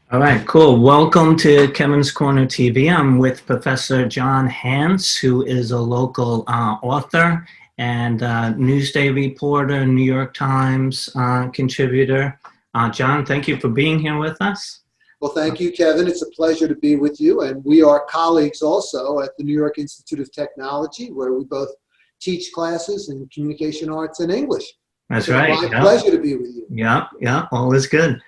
All right, cool. Welcome to Kevin's Corner TV. I'm with Professor John Hanc, who is a local author and Newsday reporter, New York Times contributor. John, thank you for being here with us. Well, thank you, Kevin. It's a pleasure to be with you. And we are colleagues also at the New York Institute of Technology, where we both teach classes in communication arts and English. That's right. It's my pleasure to be with you. Yeah, all is good.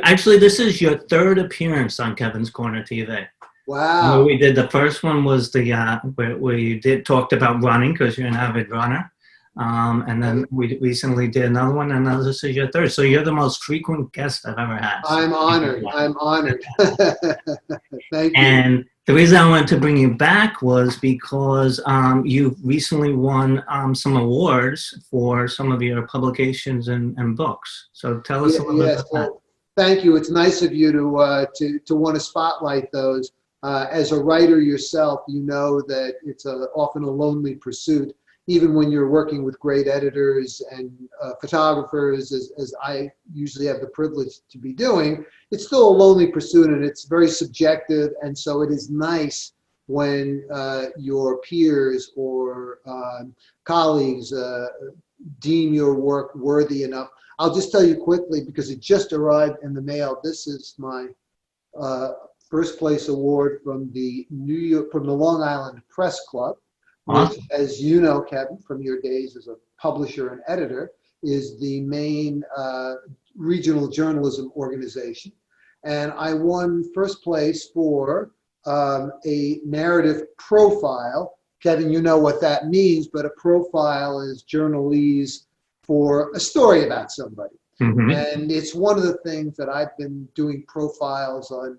Actually, this is your third appearance on Kevin's Corner TV. Wow. We did the first one was the where you talked about running because you're an avid runner, and then we recently did another one, and now this is your third. So you're the most frequent guest I've ever had. I'm honored. I'm honored. Thank you. And the reason I wanted to bring you back was because you recently won some awards for some of your publications and books. So tell us a little bit about that. Thank you. It's nice of you to want to spotlight those. As a writer yourself, you know that it's often a lonely pursuit, even when you're working with great editors and photographers, as I usually have the privilege to be doing. It's still a lonely pursuit, and it's very subjective. And so it is nice when your peers or colleagues deem your work worthy enough. I'll just tell you quickly, because it just arrived in the mail. This is my first place award from the Long Island Press Club, which, as you know, Kevin, from your days as a publisher and editor, is the main regional journalism organization. And I won first place for a narrative profile. Kevin, you know what that means, but a profile is journalese for a story about somebody. Mm-hmm. And it's one of the things that I've been doing profiles on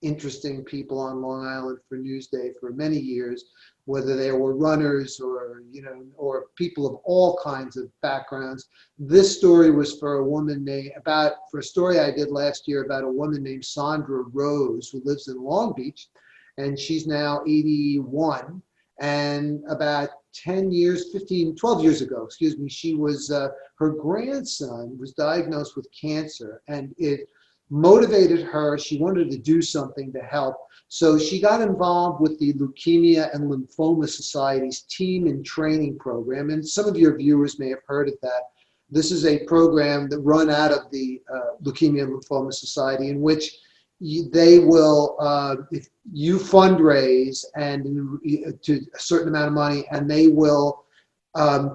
interesting people on Long Island for Newsday for many years, whether they were runners or people of all kinds of backgrounds. This story was for a story I did last year about a woman named Sandra Rose, who lives in Long Beach, and she's now 81. And about 12 years ago, she was, her grandson was diagnosed with cancer, and it motivated her. She wanted to do something to help. So she got involved with the Leukemia and Lymphoma Society's team and training program. And some of your viewers may have heard of that. This is a program that run out of the Leukemia and Lymphoma Society, in which they will, if you fundraise and to a certain amount of money, and they will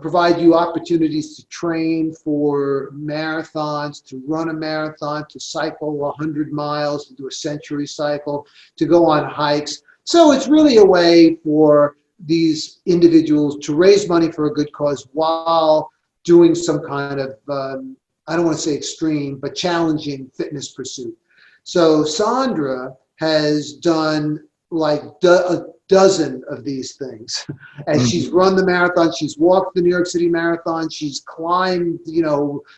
provide you opportunities to train for marathons, to run a marathon, to cycle 100 miles, to do a century cycle, to go on hikes. So it's really a way for these individuals to raise money for a good cause while doing some kind of, I don't want to say extreme, but challenging fitness pursuit. So Sandra has done like a dozen of these things. And she's run the marathon, she's walked the New York City Marathon, she's climbed,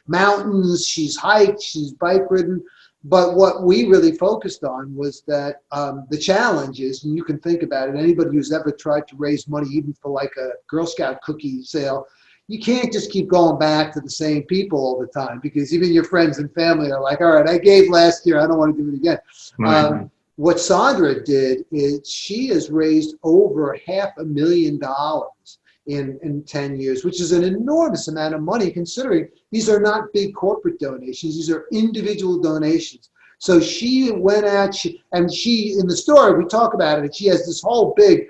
mountains, she's hiked, she's bike ridden. But what we really focused on was that the challenge is, and you can think about it, anybody who's ever tried to raise money, even for like a Girl Scout cookie sale, you can't just keep going back to the same people all the time, because even your friends and family are like, all right, I gave last year, I don't want to do it again. Right. What Sandra did is she has raised over $500,000 in 10 years, which is an enormous amount of money, considering these are not big corporate donations, these are individual donations. So she went out, in the story, we talk about it, and she has this whole big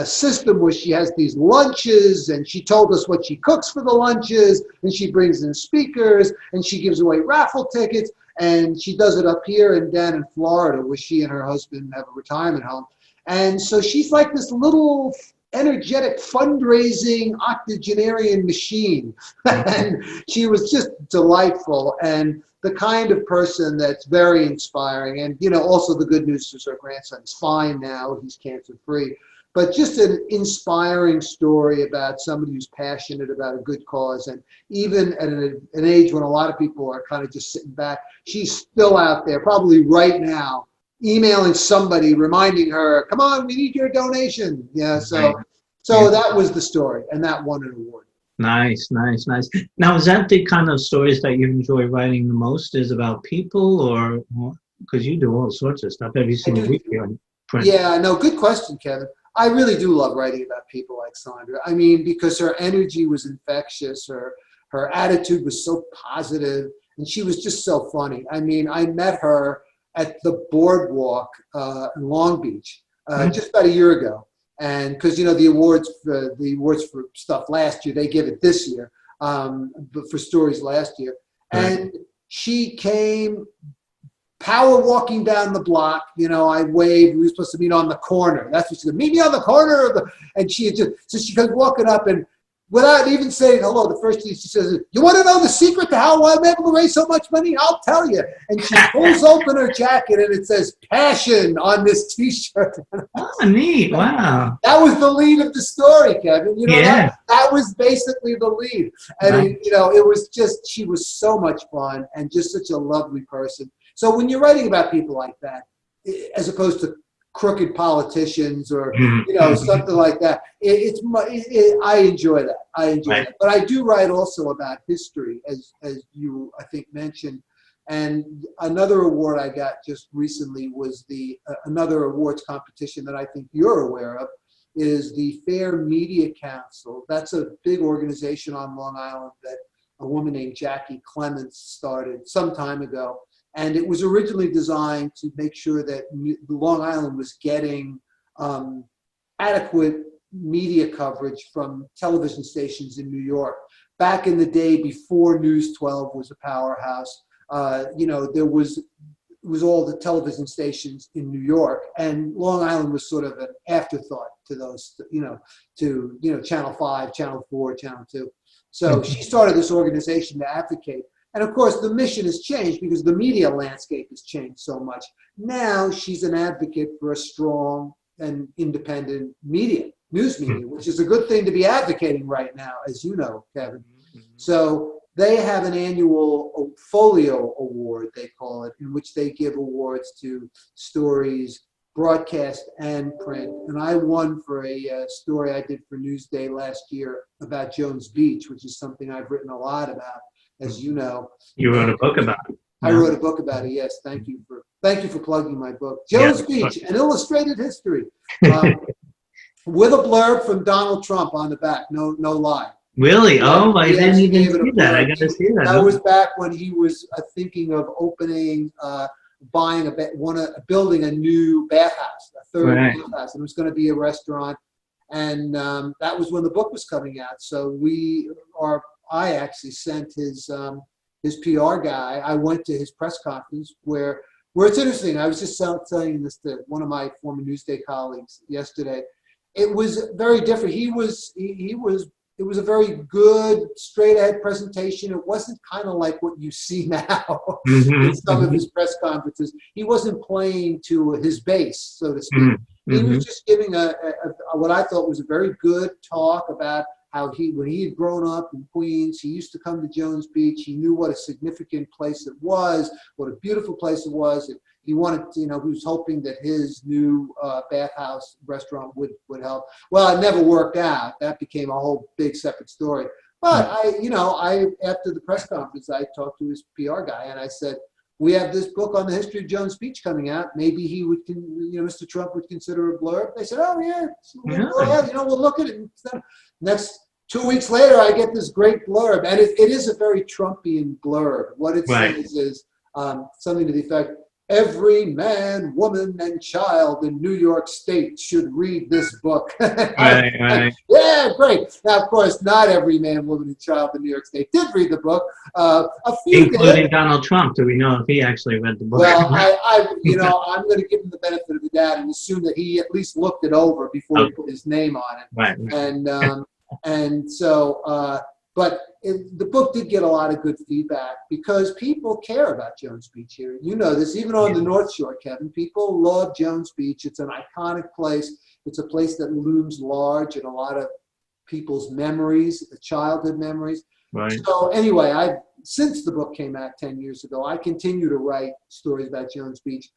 system where she has these lunches, and she told us what she cooks for the lunches, and she brings in speakers, and she gives away raffle tickets, and she does it up here and down in Florida, where she and her husband have a retirement home. And so she's like this little energetic fundraising octogenarian machine. And she was just delightful, and the kind of person that's very inspiring. And also the good news is her grandson is fine now, he's cancer free. but just an inspiring story about somebody who's passionate about a good cause. And even at an age when a lot of people are kind of just sitting back, she's still out there, probably right now, emailing somebody, reminding her, come on, we need your donation. Yeah, so that was the story, and that won an award. Nice, nice, nice. Now, is that the kind of stories that you enjoy writing the most, is about people, or because you do all sorts of stuff? Have you seen a weekly on print? Yeah, no, good question, Kevin. I really do love writing about people like Sandra. I mean, because her energy was infectious, her attitude was so positive, and she was just so funny. I mean, I met her at the boardwalk in Long Beach just about a year ago. And because, you know, the awards for stuff last year, they give it this year, but for stories last year. And she came power walking down the block. You know, I waved. We were supposed to meet on the corner. That's what she said. Meet me on the corner. And she just, so she comes walking up, and without even saying hello, the first thing she says, you want to know the secret to how I'm able to raise so much money? I'll tell you. And she pulls open her jacket, and it says passion on this T-shirt. Oh, neat. Wow. That was the lead of the story, Kevin. You know, Yeah. that was basically the lead. And, you know, it was just, she was so much fun and just such a lovely person. So when you're writing about people like that, as opposed to crooked politicians or, you know, something like that, I enjoy that. I enjoy that. But I do write also about history, as you, I think, mentioned. And another award I got just recently was another awards competition that I think you're aware of, is the Fair Media Council. That's a big organization on Long Island that a woman named Jackie Clements started some time ago. And it was originally designed to make sure that Long Island was getting adequate media coverage from television stations in New York. Back in the day, before News 12 was a powerhouse, you know, it was all the television stations in New York, and Long Island was sort of an afterthought to those, Channel 5, Channel 4, Channel 2. So she started this organization to advocate. And of course, the mission has changed because the media landscape has changed so much. Now she's an advocate for a strong and independent media, news media, which is a good thing to be advocating right now, as you know, Kevin. So they have an annual folio award, they call it, in which they give awards to stories, broadcast and print. And I won for a story I did for Newsday last year about Jones Beach, which is something I've written a lot about, as you know. You wrote a book about it. I wrote a book about it, yes. Thank you for plugging my book. Jones Beach, an illustrated history, with a blurb from Donald Trump on the back, no lie. Really? Oh, I didn't even see that. I got to see that. That was back when he was thinking of opening, building a new bathhouse, a third bathhouse, and it was going to be a restaurant. And that was when the book was coming out. So I actually sent his PR guy. I went to his press conference where it's interesting. I was just telling this to one of my former Newsday colleagues yesterday. It was very different. It was a very good, straight-ahead presentation. It wasn't kind of like what you see now in some of his press conferences. He wasn't playing to his base, so to speak. He was just giving what I thought was a very good talk about how when he had grown up in Queens, he used to come to Jones Beach. He knew what a significant place it was, what a beautiful place it was. And he wanted to, he was hoping that his new bathhouse restaurant would help. Well, it never worked out. That became a whole big separate story. But after the press conference, I talked to his PR guy and I said, we have this book on the history of Jones Beach coming out. Maybe he would, Mr. Trump would consider a blurb. They said, oh yeah, we'll look at it. Next 2 weeks later, I get this great blurb, and it is a very Trumpian blurb. What it says is something to the effect, every man, woman, and child in New York State should read this book. Right. Yeah, great. Now, of course, not every man, woman, and child in New York State did read the book. A few including did. Donald Trump. Do we know if he actually read the book? Well, I'm going to give him the benefit of the doubt and assume that he at least looked it over before he put his name on it. Right. And so, but the book did get a lot of good feedback because people care about Jones Beach here. You know this, even on the North Shore, Kevin. People love Jones Beach. It's an iconic place. It's a place that looms large in a lot of people's memories, childhood memories. Right. So anyway, since the book came out 10 years ago, I continue to write stories about Jones Beach.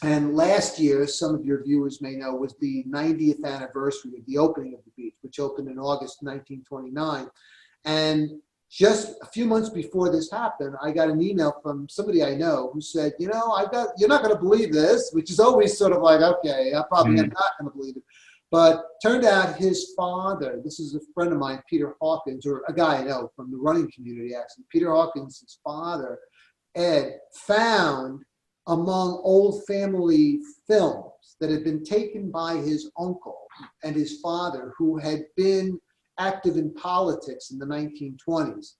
And last year, some of your viewers may know, was the 90th anniversary of the opening of the beach, which opened in August 1929. And just a few months before this happened, I got an email from somebody I know who said, you're not going to believe this, which is always sort of like, okay, I probably am not going to believe it. But turned out his father, this is a friend of mine, Peter Hawkins, or a guy I know from the running community, actually. Peter Hawkins' his father, Ed, found among old family films that had been taken by his uncle and his father, who had been active in politics in the 1920s.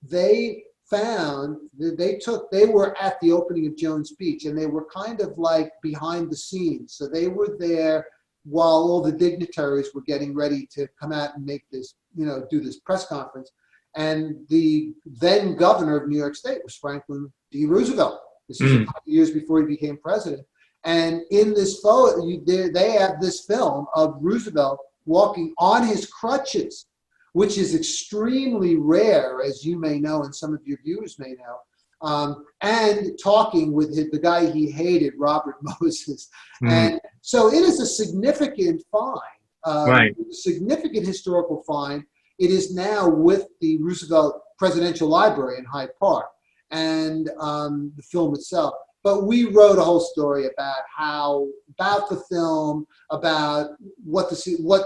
They found that they were at the opening of Jones Beach, and they were kind of like behind the scenes. So they were there while all the dignitaries were getting ready to come out and make this, do this press conference. And the then governor of New York State was Franklin D. Roosevelt. This is a couple of years before he became president. And in this photo, they have this film of Roosevelt walking on his crutches, which is extremely rare, as you may know, and some of your viewers may know, and talking with the guy he hated, Robert Moses. And so it is a significant find, a significant historical find. It is now with the Roosevelt Presidential Library in Hyde Park, and the film itself. But we wrote a whole story about the film, about what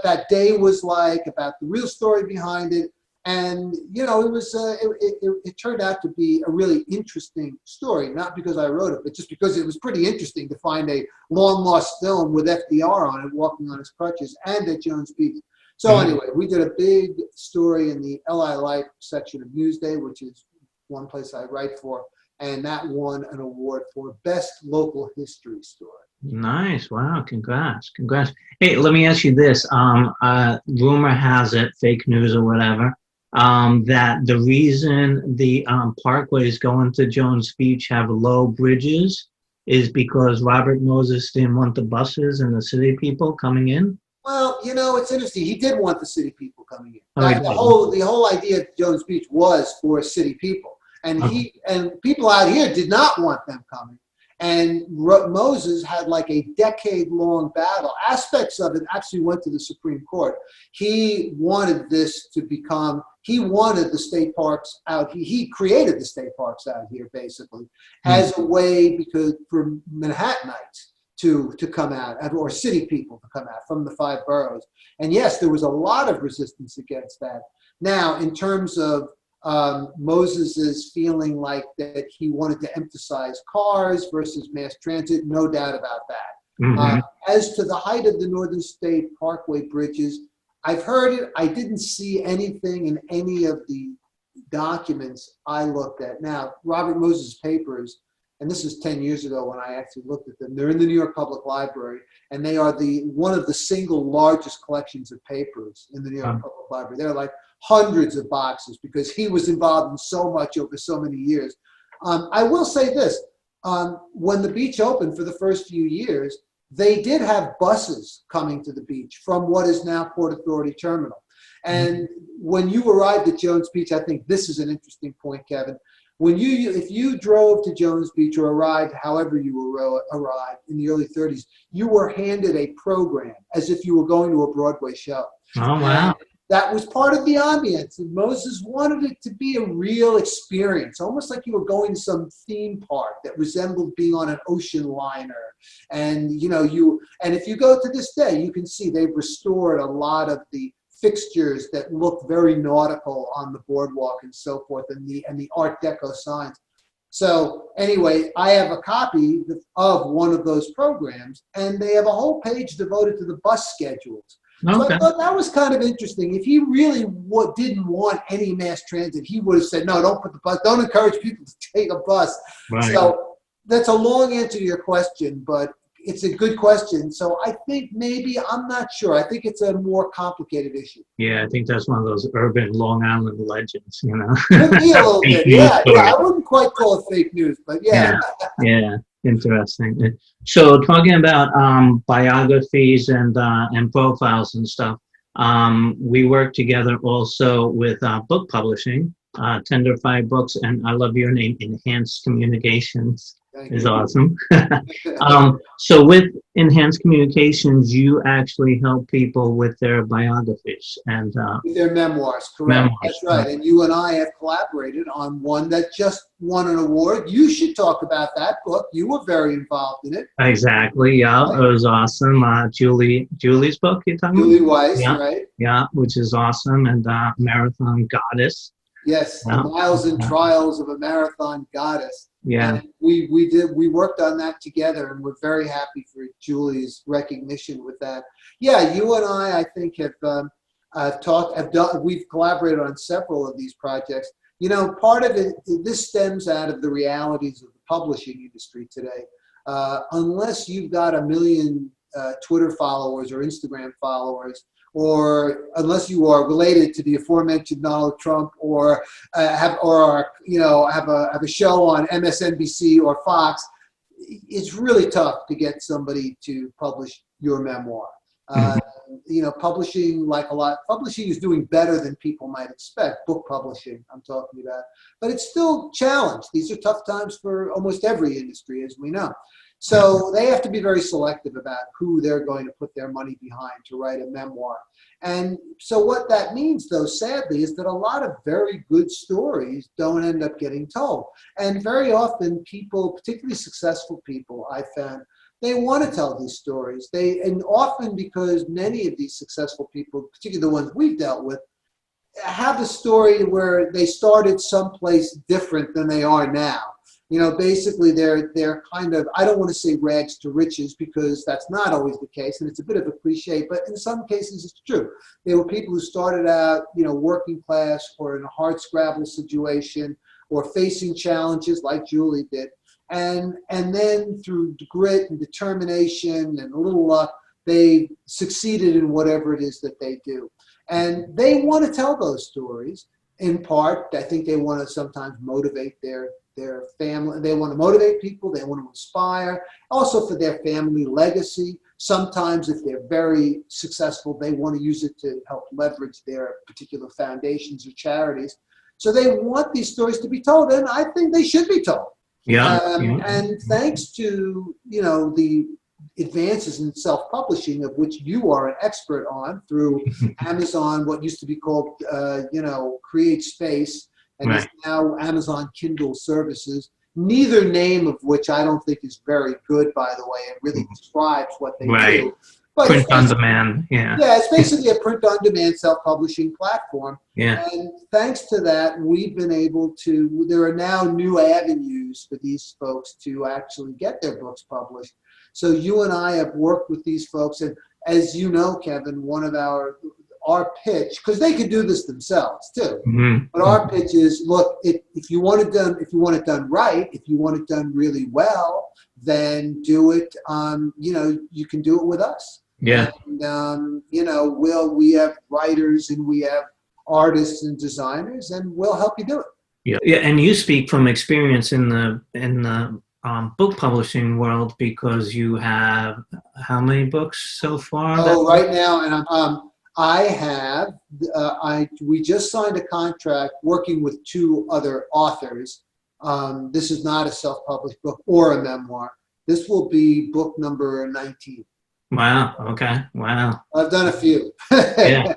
that day was like, about the real story behind it. And, it turned out to be a really interesting story, not because I wrote it, but just because it was pretty interesting to find a long lost film with FDR on it, walking on his crutches, and at Jones Beach. So anyway, we did a big story in the LI Life section of Newsday, which is one place I write for, and that won an award for Best Local History Story. Nice. Wow. Congrats. Hey, let me ask you this. Rumor has it, fake news or whatever, that the reason the parkways going to Jones Beach have low bridges is because Robert Moses didn't want the buses and the city people coming in? Well, it's interesting. He did want the city people coming in. Oh, the whole idea of Jones Beach was for city people. And and people out here did not want them coming. And Moses had like a decade-long battle. Aspects of it actually went to the Supreme Court. He wanted this to become, he wanted the state parks out. He created the state parks out here, basically, as a way for Manhattanites to come out, or city people to come out from the 5 boroughs. And yes, there was a lot of resistance against that. Now, in terms of Moses's feeling like that he wanted to emphasize cars versus mass transit, no doubt about that. As to the height of the Northern State Parkway bridges, I've heard it. I didn't see anything in any of the documents I looked at. Now, Robert Moses' papers, and this is 10 years ago when I actually looked at them, they're in the New York Public Library, and they are one of the single largest collections of papers in the New York Public Library. They're like hundreds of boxes because he was involved in so much over so many years. I will say this, when the beach opened for the first few years, they did have buses coming to the beach from what is now Port Authority Terminal. And when you arrived at Jones Beach, I think this is an interesting point, Kevin. If you drove to Jones Beach or arrived, however you arrived in the early 30s, you were handed a program as if you were going to a Broadway show. Oh, wow. And that was part of the ambience. And Moses wanted it to be a real experience, almost like you were going to some theme park that resembled being on an ocean liner. And, and if you go to this day, you can see they've restored a lot of the fixtures that look very nautical on the boardwalk and so forth, and the Art Deco signs. So anyway, I have a copy of one of those programs, and they have a whole page devoted to the bus schedules. Okay. So I thought that was kind of interesting. If he really didn't want any mass transit, he would have said, no, don't put the bus, don't encourage people to take a bus. Right. So that's a long answer to your question, but it's a good question. So I think maybe, I'm not sure. I think it's a more complicated issue. Yeah, I think that's one of those urban Long Island legends, you know. Could be a little Fake bit, news yeah. story. I wouldn't quite call it fake news, but yeah. Yeah, interesting. So talking about biographies and profiles and stuff, we work together also with book publishing, Tenderfy Books, and I love your name, Enhanced Communications Thank is you. awesome. So with Enhanced Communications, you actually help people with their biographies and With their memoirs, correct. memoirs. That's right. And you and I have collaborated on one that just won an award. You should talk about that book. You were very involved in it. Exactly. Yeah, Right. it was awesome. Julie's book you're talking Julie about? Weiss, Yeah, right? yeah, which is awesome. And Marathon Goddess. Yes, Yeah. The Miles and Trials of a Marathon Goddess. Yeah. And we worked on that together, and we're very happy for Julie's recognition with that. Yeah, you and I think we've collaborated on several of these projects. You know, part of it, this stems out of the realities of the publishing industry today. Unless you've got 1 million Twitter followers or Instagram followers, or unless you are related to the aforementioned Donald Trump, or have a show on MSNBC or Fox, it's really tough to get somebody to publish your memoir. You know, publishing is doing better than people might expect. Book publishing, I'm talking about, but it's still challenged. These are tough times for almost every industry, as we know. So they have to be very selective about who they're going to put their money behind to write a memoir. And so what that means, though, sadly, is that a lot of very good stories don't end up getting told. And very often people, particularly successful people, I found, they want to tell these stories. And often because many of these successful people, particularly the ones we've dealt with, have a story where they started someplace different than they are now. You know, basically they're kind of, I don't want to say rags to riches, because that's not always the case, and it's a bit of a cliche, but in some cases it's true. There were people who started out, you know, working class or in a hardscrabble situation or facing challenges like Julie did. And then through grit and determination and a little luck, they succeeded in whatever it is that they do. And they want to tell those stories. In part, I think they want to sometimes motivate their family. They want to motivate people. They want to inspire. Also for their family legacy. Sometimes if they're very successful, they want to use it to help leverage their particular foundations or charities. So they want these stories to be told, and I think they should be told. And thanks to, you know, the advances in self-publishing, of which you are an expert on through Amazon, what used to be called, Create Space, and is now Amazon Kindle Services, neither name of which I don't think is very good, by the way. It really describes what they do. But print on demand, Yeah, it's basically a print-on-demand self-publishing platform. Yeah. And thanks to that, we've been able to, there are now new avenues for these folks to actually get their books published. So you and I have worked with these folks, and as you know, Kevin, one of our pitch, because they could do this themselves too, but our pitch is, look, if you want it done right, if you want it done really well, then do it. You can do it with us. Yeah. And we have writers and we have artists and designers, and we'll help you do it. Yeah. Yeah. And you speak from experience in the book publishing world, because you have how many books so far? Oh, right now, and we just signed a contract working with 2 other authors. This is not a self-published book or a memoir. This will be book number 19. Wow. Okay. Wow. I've done a few. Yeah.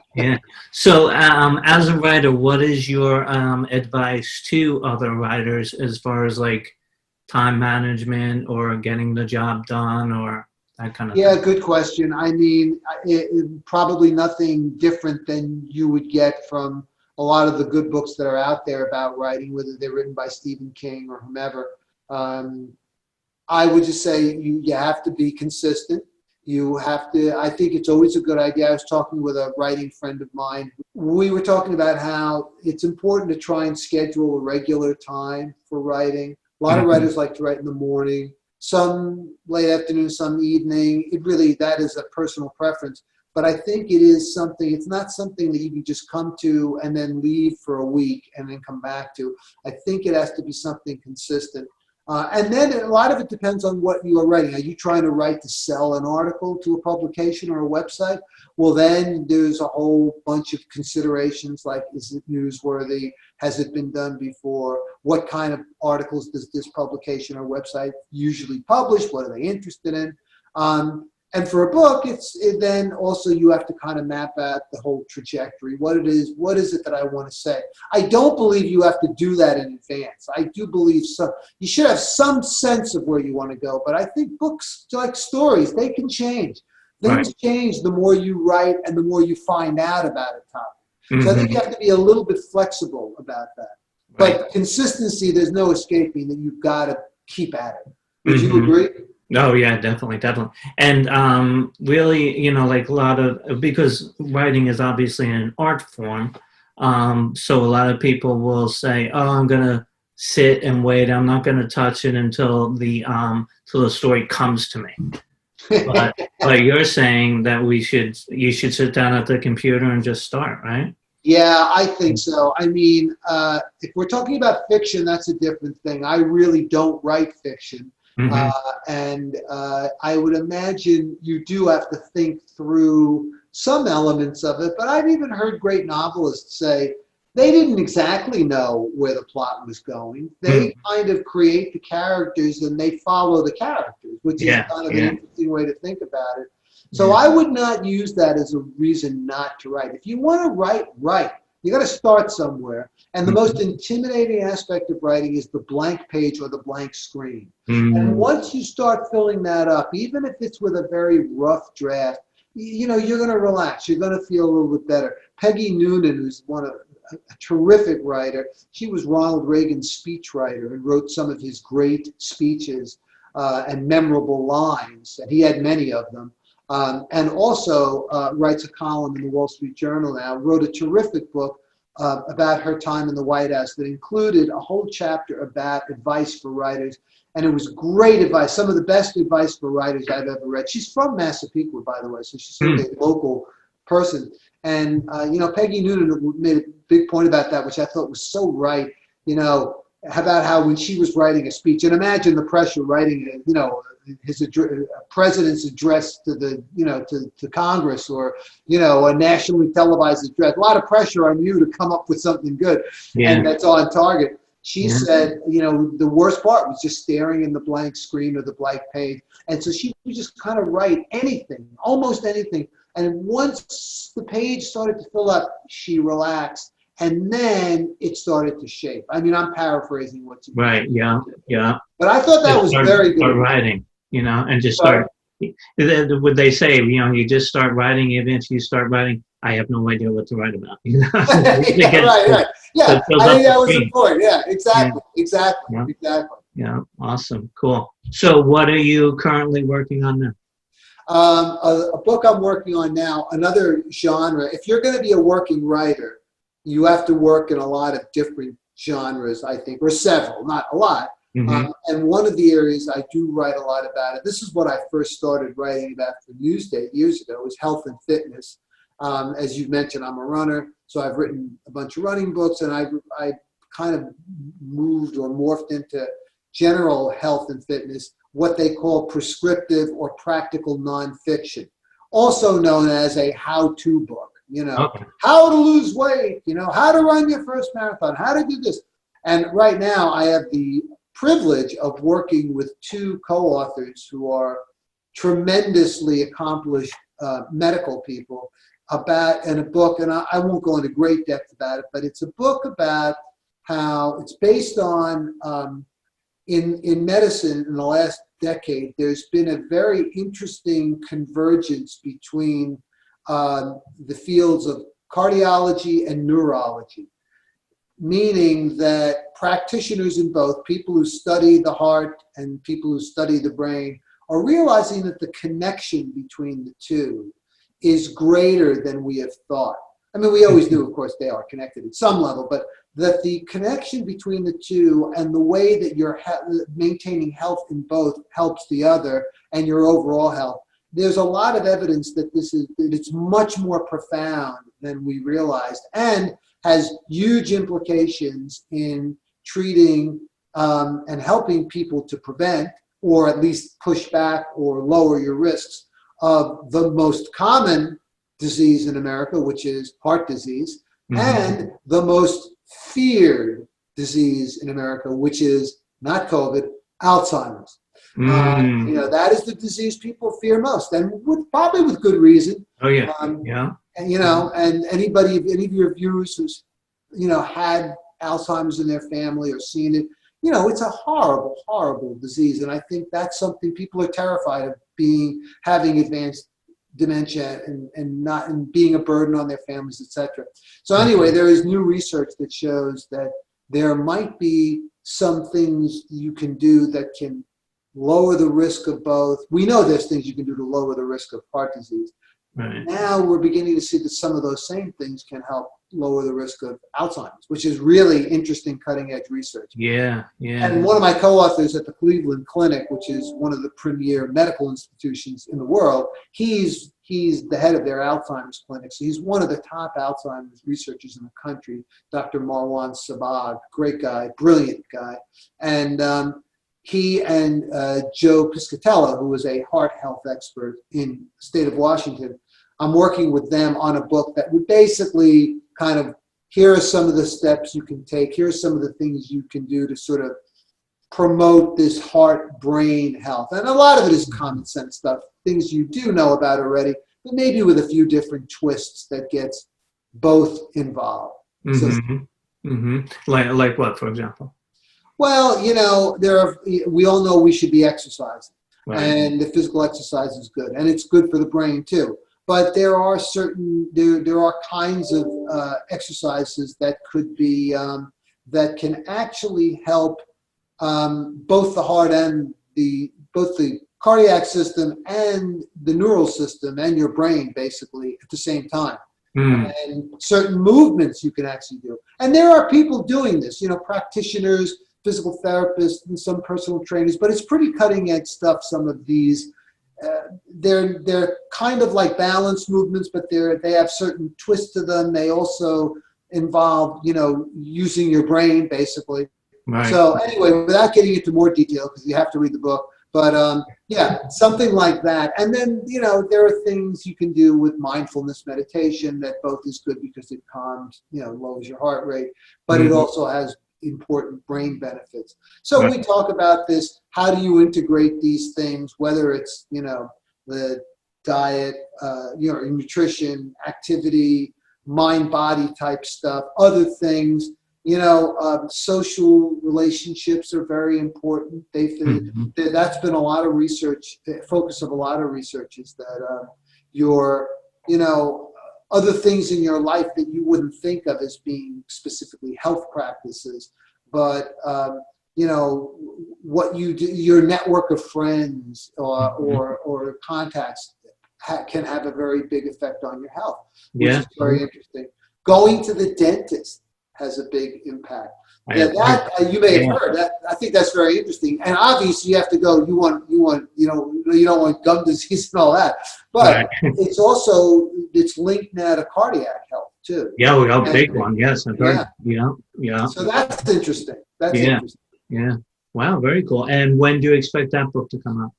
So as a writer, what is your advice to other writers as far as like time management or getting the job done or that kind of thing? Good question. I mean, probably nothing different than you would get from a lot of the good books that are out there about writing, whether they're written by Stephen King or whomever. I would just say you have to be consistent. You have to, I think it's always a good idea. I was talking with a writing friend of mine. We were talking about how it's important to try and schedule a regular time for writing. A lot of writers like to write in the morning. some late afternoon, some evening. It really, that is a personal preference. But I think it is something, it's not something that you can just come to and then leave for a week and then come back to. I think it has to be something consistent. And then a lot of it depends on what you are writing. Are you trying to write to sell an article to a publication or a website? Well, then there's a whole bunch of considerations like, is it newsworthy? Has it been done before? What kind of articles does this publication or website usually publish? What are they interested in? And for a book, then also you have to kind of map out the whole trajectory. What is it that I want to say? I don't believe you have to do that in advance. I do believe you should have some sense of where you want to go. But I think books, like stories, they can change. Things change the more you write and the more you find out about a topic. So I think you have to be a little bit flexible about that. But consistency, there's no escaping that you've got to keep at it. Would you agree? Oh yeah, definitely. And really, you know, like a lot of, because writing is obviously an art form, so a lot of people will say, oh, I'm gonna sit and wait, I'm not gonna touch it until the story comes to me. But you're saying that you should sit down at the computer and just start, right? Yeah, I think so. I mean, if we're talking about fiction, that's a different thing. I really don't write fiction. And I would imagine you do have to think through some elements of it, but I've even heard great novelists say they didn't exactly know where the plot was going. They kind of create the characters and they follow the characters, which is kind of an interesting way to think about it. So I would not use that as a reason not to write. If you want to write. You got to start somewhere. And the most intimidating aspect of writing is the blank page or the blank screen. And once you start filling that up, even if it's with a very rough draft, you know, you're going to relax. You're going to feel a little bit better. Peggy Noonan, who's a terrific writer, she was Ronald Reagan's speechwriter and wrote some of his great speeches and memorable lines. And he had many of them. And also writes a column in the Wall Street Journal now, wrote a terrific book about her time in the White House that included a whole chapter about advice for writers. And it was great advice, some of the best advice for writers I've ever read. She's from Massapequa, by the way, so she's sort of a local person. And, you know, Peggy Noonan made a big point about that, which I thought was so right, you know, about how when she was writing a speech, and imagine the pressure writing, you know, his president's address to the, you know, to Congress, or, you know, a nationally televised address. A lot of pressure on you to come up with something good, and that's on target. She said, you know, the worst part was just staring in the blank screen or the blank page, and so she would just kind of write anything, almost anything. And once the page started to fill up, she relaxed. And then it started to shape. I mean, I'm paraphrasing what you Right, yeah. But I thought that was very good. Start writing, you know, and just start. Would they say, you know, you just start writing, even if you start writing, I have no idea what to write about. You know? Right. Yeah, I think that was the point. Yeah, exactly. Yeah, awesome, cool. So what are you currently working on now? A book I'm working on now, another genre. If you're going to be a working writer, you have to work in a lot of different genres, I think, or several, not a lot. And one of the areas I do write a lot about it, this is what I first started writing about for Newsday years ago, was health and fitness. As you mentioned, I'm a runner, so I've written a bunch of running books, and I kind of moved or morphed into general health and fitness, what they call prescriptive or practical nonfiction, also known as a how-to book. You know, how to lose weight, you know, how to run your first marathon, how to do this. And right now I have the privilege of working with two co-authors who are tremendously accomplished medical people in a book, and I won't go into great depth about it, but it's a book about how it's based on, in medicine in the last decade, there's been a very interesting convergence between the fields of cardiology and neurology, meaning that practitioners in both, people who study the heart and people who study the brain, are realizing that the connection between the two is greater than we have thought. I mean, we always knew, of course, they are connected at some level, but that the connection between the two and the way that you're maintaining health in both helps the other and your overall health. There's a lot of evidence that it's much more profound than we realized and has huge implications in treating and helping people to prevent or at least push back or lower your risks of the most common disease in America, which is heart disease, and the most feared disease in America, which is not COVID, Alzheimer's. That is the disease people fear most, and probably with good reason. Oh yeah, And and any of your viewers who's had Alzheimer's in their family or seen it, it's a horrible, horrible disease, and I think that's something people are terrified of having advanced dementia and being a burden on their families, etc. So anyway, there is new research that shows that there might be some things you can do that can lower the risk of both. We know there's things you can do to lower the risk of heart disease. Right. Now we're beginning to see that some of those same things can help lower the risk of Alzheimer's, which is really interesting, cutting-edge research. Yeah. And one of my co-authors at the Cleveland Clinic, which is one of the premier medical institutions in the world, he's the head of their Alzheimer's clinic. So he's one of the top Alzheimer's researchers in the country, Dr. Marwan Sabag, great guy, brilliant guy. And he and Joe Piscatella, who is a heart health expert in the state of Washington, I'm working with them on a book that would basically kind of, here are some of the steps you can take, here are some of the things you can do to sort of promote this heart-brain health. And a lot of it is common sense stuff, things you do know about already, but maybe with a few different twists that gets both involved. Like what, for example? Well, we all know we should be exercising, right. And the physical exercise is good, and it's good for the brain too. But there are kinds of exercises that could be that can actually help both the heart and both the cardiac system and the neural system and your brain basically at the same time. And certain movements you can actually do. And there are people doing this, practitioners, physical therapists, and some personal trainers, but it's pretty cutting edge stuff, some of these. They're kind of like balance movements, but they have certain twists to them. They also involve, using your brain basically. Right. So anyway, without getting into more detail, because you have to read the book, but something like that. And then, there are things you can do with mindfulness meditation that both is good because it calms, lowers your heart rate, but it also has important brain benefits. So we talk about this, how do you integrate these things, whether it's, the diet, nutrition, activity, mind-body type stuff, other things, social relationships are very important. That's been a lot of research, the focus of a lot of research is that other things in your life that you wouldn't think of as being specifically health practices, but what you do, your network of friends or contacts can have a very big effect on your health, which is very interesting. Going to the dentist has a big impact. You may have heard that. I think that's very interesting. And obviously, you have to go. You don't want gum disease and all that. But it's linked now to cardiac health too. Yeah, we have a big one. Yes, I've heard. Yeah. So that's interesting. Interesting. Yeah. Wow, very cool. And when do you expect that book to come out?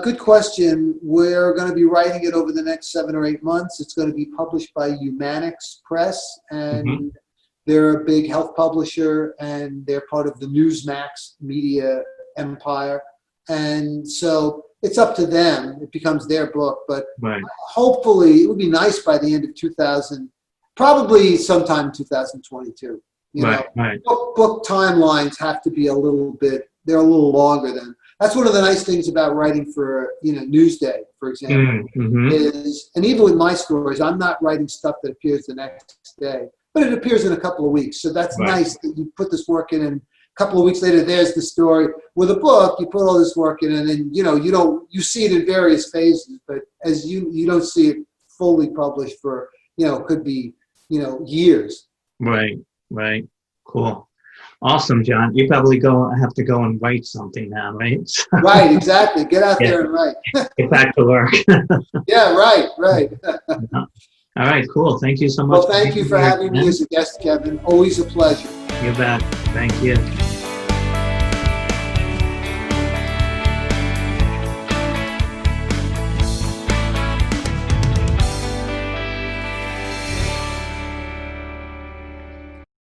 Good question. We're going to be writing it over the next 7 or 8 months. It's going to be published by Humanix Press, and they're a big health publisher, and they're part of the Newsmax media empire. And so it's up to them. It becomes their book, but hopefully it would be nice by the end of probably sometime in 2022. Book timelines have to be they're a little longer than. That's one of the nice things about writing for, Newsday, for example, and even with my stories, I'm not writing stuff that appears the next day, but it appears in a couple of weeks. So that's nice that you put this work in and a couple of weeks later, there's the story. With a book, you put all this work in and then, you see it in various phases, but as you don't see it fully published for, could be, years. Right, right. Cool. Awesome, John. You probably have to go and write something now, right? Right, exactly. Get out Yeah. there and write. Get back to work. Yeah, right, right. All right, cool. Thank you so much. Well, thank you for having me as a guest, Kevin. Always a pleasure. You bet. Thank you.